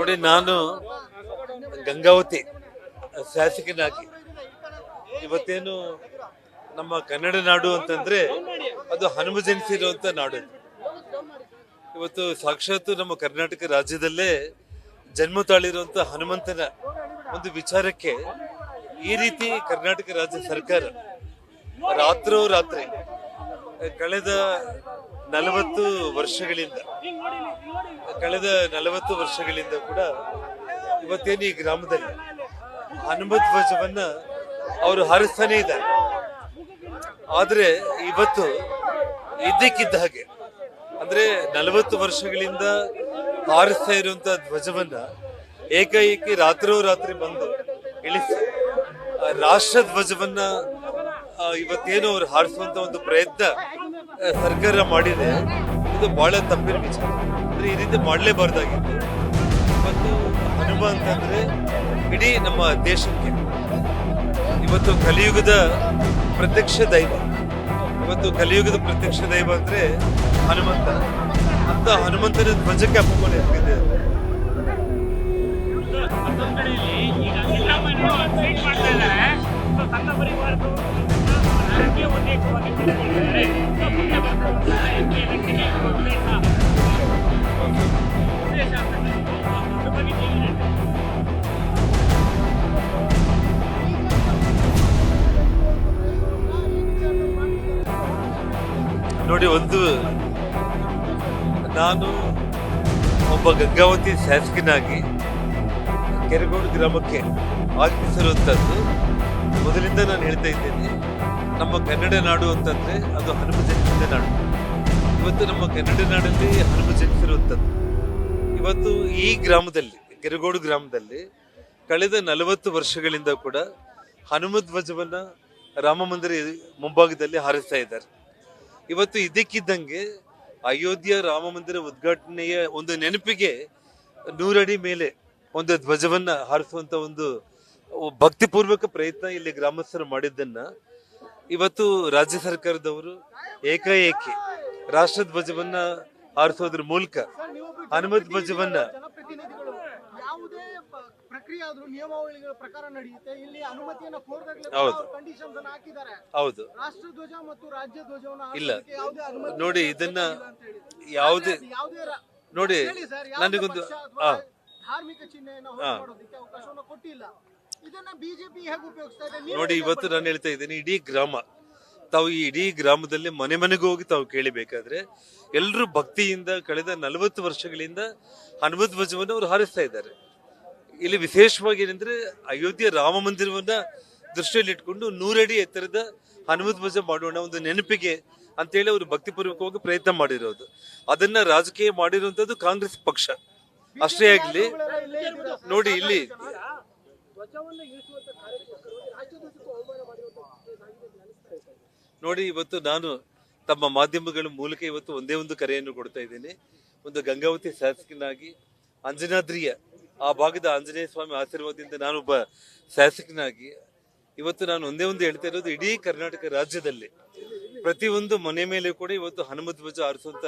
ನೋಡಿ, ನಾನು ಗಂಗಾವತಿ ಶಾಸಕನಾಗಿ ಇವತ್ತೇನು ನಮ್ಮ ಕನ್ನಡ ನಾಡು ಅಂತಂದ್ರೆ ಅದು ಹನುಮ ಜನಿಸಿರುವಂತ ನಾಡು. ಇವತ್ತು ಸಾಕ್ಷಾತ್ ನಮ್ಮ ಕರ್ನಾಟಕ ರಾಜ್ಯದಲ್ಲೇ ಜನ್ಮ ತಾಳಿರುವಂತ ಹನುಮಂತನ ಒಂದು ವಿಚಾರಕ್ಕೆ ಈ ರೀತಿ ಕರ್ನಾಟಕ ರಾಜ್ಯ ಸರ್ಕಾರ ರಾತ್ರೋರಾತ್ರಿ ಕಳೆದ 40 ವರ್ಷಗಳಿಂದ ಕೂಡ ಇವತ್ತೇನು ಈ ಗ್ರಾಮದಲ್ಲಿ ಹನುಮತ್ ಧ್ವಜವನ್ನ ಅವರು ಹಾರಿಸ್ತಾನೆ ಇದ್ದಾರೆ. ಆದ್ರೆ ಇವತ್ತು ಇದ್ದಕ್ಕಿದ್ದ ಹಾಗೆ ಅಂದ್ರೆ 40 ವರ್ಷಗಳಿಂದ ಹಾರಿಸ್ತಾ ಇರುವಂತ ಧ್ವಜವನ್ನ ಏಕಾಏಕಿ ರಾತ್ರೋರಾತ್ರಿ ಬಂದು ಇಳಿಸಿ ರಾಷ್ಟ್ರ ಧ್ವಜವನ್ನ ಇವತ್ತೇನು ಅವ್ರು ಹಾರಿಸುವಂತ ಒಂದು ಪ್ರಯತ್ನ ಸರ್ಕಾರ ಮಾಡಿದೆ. ಇದು ಬಹಳ ತಪ್ಪಿನ ವಿಚಾರ. ಅಂದ್ರೆ ಈ ರೀತಿ ಮಾಡಲೇಬಾರ್ದಾಗಿತ್ತು. ಇವತ್ತು ಹನುಮ ಅಂತಂದ್ರೆ ಇಡೀ ನಮ್ಮ ದೇಶಕ್ಕೆ ಇವತ್ತು ಕಲಿಯುಗದ ಪ್ರತ್ಯಕ್ಷ ದೈವ. ಅಂದ್ರೆ ಹನುಮಂತ. ಅಂತ ಹನುಮಂತನ ಧ್ವಜಕ್ಕೆ ಅಪಮಾನ ಎಸಗಿದೆ. ನೋಡಿ, ನಾನು ಒಬ್ಬ ಗಂಗಾವತಿ ಶಾಸಕನಾಗಿ ಕೆರಗೋಡು ಗ್ರಾಮಕ್ಕೆ ಆಗಮಿಸಿರುವಂತದ್ದು ಮೊದಲಿಂದ ನಾನು ಹೇಳ್ತಾ ಇದ್ದೇನೆ. ನಮ್ಮ ಕನ್ನಡ ನಾಡು ಅಂತಂದ್ರೆ ಅದು ಹನುಮ ಜನಿಸಿದ ನಾಡು. ಇವತ್ತು ನಮ್ಮ ಕನ್ನಡ ನಾಡಲ್ಲಿ ಹನುಮ ಜನಿಸಿರುವಂತದ್ದು. ಇವತ್ತು ಈ ಗ್ರಾಮದಲ್ಲಿ, ಕೆರಗೋಡು ಗ್ರಾಮದಲ್ಲಿ ಕಳೆದ 40 ವರ್ಷಗಳಿಂದ ಕೂಡ ಹನುಮ ಧ್ವಜವನ್ನ ರಾಮ ಮಂದಿರ ಮುಂಭಾಗದಲ್ಲಿ ಹಾರಿಸ್ತಾ ಇದ್ದಾರೆ. ಇವತ್ತು ಇದಕ್ಕಿದ್ದಂಗೆ ಅಯೋಧ್ಯ ರಾಮ ಮಂದಿರ ಉದ್ಘಾಟನೆಯ ಒಂದು ನೆನಪಿಗೆ 100 ಅಡಿ ಮೇಲೆ ಒಂದು ಧ್ವಜವನ್ನ ಹಾರಿಸುವಂತ ಒಂದು ಭಕ್ತಿಪೂರ್ವಕ ಪ್ರಯತ್ನ ಇಲ್ಲಿ ಗ್ರಾಮಸ್ಥರು ಮಾಡಿದ್ದನ್ನ ಇವತ್ತು ರಾಜ್ಯ ಸರ್ಕಾರದವರು ಏಕಾಏಕಿ ರಾಷ್ಟ್ರ ಧ್ವಜವನ್ನ ಹಾರಿಸೋದ್ರ ಮೂಲಕ ಹನುಮ ಧ್ವಜವನ್ನ ನಿಯಮಾವಳಿಗಳ ಪ್ರಕಾರ ನಡೆಯುತ್ತೆ. ಇಲ್ಲಿ ಅನುಮತಿಯನ್ನು ಹೌದು ರಾಷ್ಟ್ರ ಧ್ವಜ ಮತ್ತು ರಾಜ್ಯ ಧ್ವಜವನ್ನು ಇಲ್ಲ. ನೋಡಿ, ಇದನ್ನ ಯಾವುದೇ ನೋಡಿ ನನಗೊಂದು ಧಾರ್ಮಿಕ ಚಿಹ್ನೆಯನ್ನು ಮಾಡೋದಕ್ಕೆ ಅವಕಾಶವನ್ನು ಕೊಟ್ಟಿಲ್ಲ. ಇದನ್ನ ಬಿಜೆಪಿ ಹೇಗೆ ಉಪಯೋಗಿಸ್ತಾ ಇದೆ ನೋಡಿ. ಇವತ್ತು ನಾನು ಹೇಳ್ತಾ ಇದ್ದೀನಿ, ಇಡೀ ಗ್ರಾಮ ತಾವು ಈ ಇಡೀ ಗ್ರಾಮದಲ್ಲಿ ಮನೆಗೂ ಹೋಗಿ ತಾವು ಕೇಳಿಬೇಕಾದ್ರೆ ಎಲ್ಲರೂ ಭಕ್ತಿಯಿಂದ ಕಳೆದ 40 ವರ್ಷಗಳಿಂದ ಹನುಮ ಧ್ವಜವನ್ನು ಅವರು ಹಾರಿಸ್ತಾ ಇದ್ದಾರೆ. ಇಲ್ಲಿ ವಿಶೇಷವಾಗಿ ಏನಂದ್ರೆ ಅಯೋಧ್ಯೆ ರಾಮ ಮಂದಿರವನ್ನ ದೃಷ್ಟಿಯಲ್ಲಿ ಇಟ್ಕೊಂಡು 100 ಅಡಿ ಎತ್ತರದ ಹನುಮ ಧ್ವಜ ಮಾಡೋಣ ಒಂದು ನೆನಪಿಗೆ ಅಂತೇಳಿ ಅವರು ಭಕ್ತಿಪೂರ್ವಕವಾಗಿ ಪ್ರಯತ್ನ ಮಾಡಿರೋದು. ಅದನ್ನ ರಾಜಕೀಯ ಮಾಡಿರುವಂತದ್ದು ಕಾಂಗ್ರೆಸ್ ಪಕ್ಷ. ಅಷ್ಟೇ ಆಗ್ಲಿ. ನೋಡಿ, ಇಲ್ಲಿ ನೋಡಿ, ಇವತ್ತು ನಾನು ತಮ್ಮ ಮಾಧ್ಯಮಗಳ ಮೂಲಕ ಇವತ್ತು ಒಂದೇ ಒಂದು ಕರೆಯನ್ನು ಕೊಡ್ತಾ ಇದ್ದೀನಿ. ಒಂದು ಗಂಗಾವತಿ ಶಾಸಕನಾಗಿ ಅಂಜನಾದ್ರಿಯ ಆ ಭಾಗದ ಆಂಜನೇಯ ಸ್ವಾಮಿ ಆಶೀರ್ವಾದದಿಂದ ನಾನೊಬ್ಬ ಶಾಸಕನಾಗಿ ಇವತ್ತು ನಾನು ಒಂದೇ ಒಂದು ಹೇಳ್ತಾ ಇರೋದು, ಇಡೀ ಕರ್ನಾಟಕ ರಾಜ್ಯದಲ್ಲಿ ಪ್ರತಿಯೊಂದು ಮನೆ ಮೇಲೆ ಕೂಡ ಇವತ್ತು ಹನುಮ ಧ್ವಜ ಹಾರಿಸುವಂತ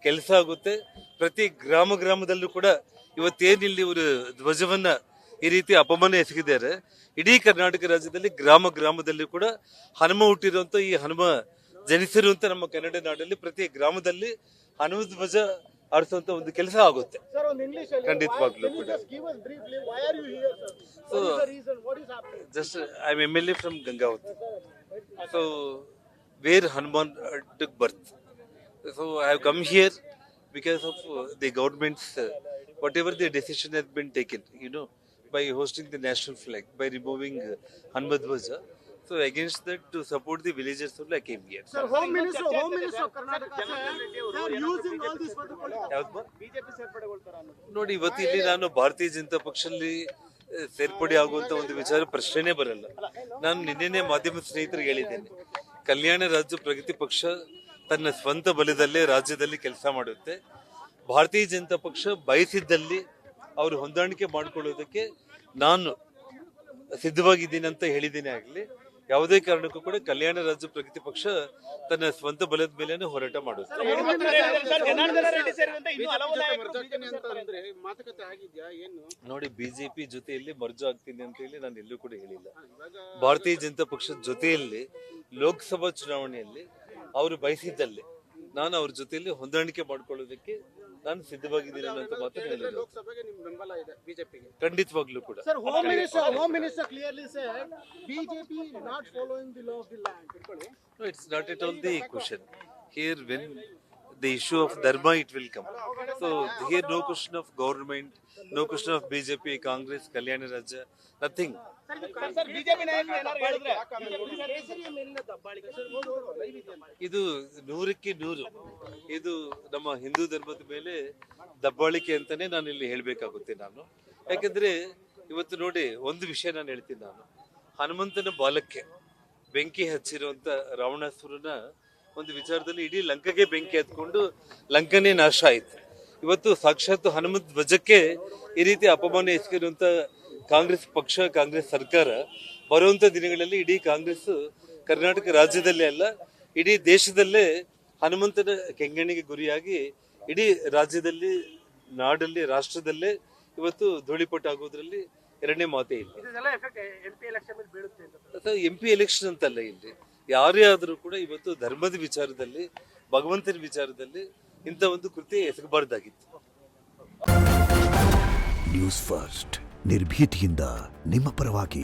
ಕೆಲಸ ಆಗುತ್ತೆ. ಪ್ರತಿ ಗ್ರಾಮದಲ್ಲೂ ಕೂಡ ಇವತ್ತೇನಿಲ್ಲಿ ಇವರು ಧ್ವಜವನ್ನ ಈ ರೀತಿ ಅಪಮಾನ ಎಸಗಿದ್ದಾರೆ. ಇಡೀ ಕರ್ನಾಟಕ ರಾಜ್ಯದಲ್ಲಿ ಗ್ರಾಮದಲ್ಲಿ ಕೂಡ ಹನುಮ ಹುಟ್ಟಿರುವಂತ ಈ ಹನುಮ ಜನಿಸಿರುವಂತ ನಮ್ಮ ಕನ್ನಡ ನಾಡಲ್ಲಿ ಪ್ರತಿ ಗ್ರಾಮದಲ್ಲಿ ಹನುಮ ಧ್ವಜ ಆರಿಸುವಂತ ಒಂದು ಕೆಲಸ ಆಗುತ್ತೆ ಖಂಡಿತವಾಗ್ಲೂ ಕೂಡ. So just I am MLA from Gangavathi. So where Hanuman took birth. So I have come here because of the government's whatever the decision has been taken, by hosting the national flag, by removing Hanuman Dhwaja. So against that, to support the villagers, I came here. Sir, Home Minister of Karnataka said they are using all this for the politics. BJP ಸೇರ್ಪಡೆಗೊಳ್ತಾರ ಅನ್ನೋದು. ನೋಡಿ, ಇವತ್ತು ಇಲ್ಲಿ ನಾನು ಭಾರತೀಯ ಜನತಾ ಪಕ್ಷದಲ್ಲಿ ಸೇರ್ಪಡೆ ಆಗುವಂತ ಒಂದು ವಿಚಾರ ಪ್ರಶ್ನೆನೇ ಬರಲ್ಲ. ನಾನು ನಿನ್ನೆ ಮಾಧ್ಯಮ ಸ್ನೇಹಿತರಿಗೆ ಹೇಳಿದ್ದೇನೆ, ಕಲ್ಯಾಣ ರಾಜ್ಯ ಪ್ರಗತಿ ಪಕ್ಷ ತನ್ನ ಸ್ವಂತ ಬಲದಲ್ಲೇ ರಾಜ್ಯದಲ್ಲಿ ಕೆಲಸ ಮಾಡುತ್ತೆ. ಭಾರತೀಯ ಜನತಾ ಪಕ್ಷ ಬಯಸಿದ್ದಲ್ಲಿ ಅವರು ಹೊಂದಾಣಿಕೆ ಮಾಡಿಕೊಳ್ಳೋದಕ್ಕೆ ನಾನು ಸಿದ್ಧವಾಗಿದ್ದೀನಿ ಅಂತ ಹೇಳಿದ್ದೇನೆ. ಆಗಲಿ ಯಾವುದೇ ಕಾರಣಕ್ಕೂ ಕೂಡ ಕಲ್ಯಾಣ ರಾಜ್ಯ ಪ್ರಗತಿ ಪಕ್ಷ ತನ್ನ ಸ್ವಂತ ಬಲದ ಮೇಲೇನೆ ಹೋರಾಟ ಮಾಡುತ್ತೆ. ಜನಾರ್ದನ ರೆಡ್ಡಿ ಸೇರಿದಂತೆ ಇನ್ನೂ ಹಲವು ನಾಯಕರು BJP ಸೇರ್ತಾರೆ. ಮಾತುಕತೆ ಆಗಿದ್ಯಾ ಏನು? ನೋಡಿ, ಬಿಜೆಪಿ ಜೊತೆಯಲ್ಲಿ ಮರ್ಜು ಆಗ್ತೀನಿ ಅಂತ ಹೇಳಿ ನಾನು ಎಲ್ಲೂ ಕೂಡ ಹೇಳಿಲ್ಲ. ಭಾರತೀಯ ಜನತಾ ಪಕ್ಷದ ಜೊತೆಯಲ್ಲಿ ಲೋಕಸಭಾ ಚುನಾವಣೆಯಲ್ಲಿ ಅವರು ಬಯಸಿದ್ದಲ್ಲಿ ನಾನು ಅವ್ರ ಜೊತೆಯಲ್ಲಿ ಹೊಂದಾಣಿಕೆ ಮಾಡ್ಕೊಳ್ಳೋದಕ್ಕೆ ನಾನು ಸಿದ್ಧವಾಗಿದ್ದೀನಿ ಅಂತ ಮಾತ್ರ ಹೇಳಿದ್ರು. ಲೋಕಸಭೆಗೆ ನಿಮ್ ಬೆಂಬಲ ಇದೆ ಬಿಜೆಪಿಗೆ? ಖಂಡಿತವಾಗ್ಲೂ ಕೂಡ. Sir, Home Minister clearly said BJP not following the law of the land. No, it's not at all the question. Here, when the issue of dharma, it will come. So here, no question of government, no question of BJP, Congress, Kalyana Raja, nothing. Sir BJP ನಾಯಕರು ಏನಾದ್ರು ಹೇಳಿದ್ರೆ ಇದು 100ಕ್ಕೆ 100 ಇದು ನಮ್ಮ ಹಿಂದೂ ಧರ್ಮದ ಮೇಲೆ ದಬ್ಬಾಳಿಕೆ ಅಂತಾನೆ ನಾನು ಇಲ್ಲಿ ಹೇಳ್ಬೇಕಾಗುತ್ತೆ. ನಾನು ಯಾಕಂದ್ರೆ ಇವತ್ತು ನೋಡಿ, ಒಂದು ವಿಷಯ ನಾನು ಹೇಳ್ತೀನಿ. ನಾನು ಹನುಮಂತನ ಬಾಲಕ್ಕೆ ಬೆಂಕಿ ಹಚ್ಚಿರುವಂತ ರಾವಣಾಸುರನ ಒಂದು ವಿಚಾರದಲ್ಲಿ ಇಡೀ ಲಂಕೆಗೆ ಬೆಂಕಿ ಹತ್ಕೊಂಡು ಲಂಕನೇ ನಾಶ ಆಯ್ತು. ಇವತ್ತು ಸಾಕ್ಷಾತ್ ಹನುಮಂತ ಧ್ವಜಕ್ಕೆ ಈ ರೀತಿ ಅಪಮಾನ ಎಸಗಿರುವಂತ ಕಾಂಗ್ರೆಸ್ ಪಕ್ಷ, ಕಾಂಗ್ರೆಸ್ ಸರ್ಕಾರ ಬರುವಂತ ದಿನಗಳಲ್ಲಿ ಇಡೀ ಕಾಂಗ್ರೆಸ್ ಕರ್ನಾಟಕ ರಾಜ್ಯದಲ್ಲೇ ಅಲ್ಲ, ಇಡೀ ದೇಶದಲ್ಲೇ ಹನುಮಂತನ ಕೆಂಗಣ್ಣಿಗೆ ಗುರಿಯಾಗಿ ಇಡೀ ರಾಜ್ಯದಲ್ಲಿ, ನಾಡಲ್ಲಿ, ರಾಷ್ಟ್ರದಲ್ಲೇ ಇವತ್ತು ಧೂಳಿಪಟ್ಟಾಗೋದ್ರಲ್ಲಿ ಎರಡನೇ ಮಾತೇ ಇಲ್ಲ. MP ಎಲೆಕ್ಷನ್ ಅಂತಲ್ಲ, ಇಲ್ಲಿ ಯಾರೇ ಆದರೂ ಕೂಡ ಇವತ್ತು ಧರ್ಮದ ವಿಚಾರದಲ್ಲಿ, ಭಗವಂತನ ವಿಚಾರದಲ್ಲಿ ಇಂಥ ಒಂದು ಕೃತ್ಯ ಎಸಗಬಾರ್ದಾಗಿತ್ತು. ನ್ಯೂಸ್ ಫಸ್ಟ್ ನಿರ್ಭೀತಿಯಿಂದ ನಿಮ್ಮ ಪರವಾಗಿ.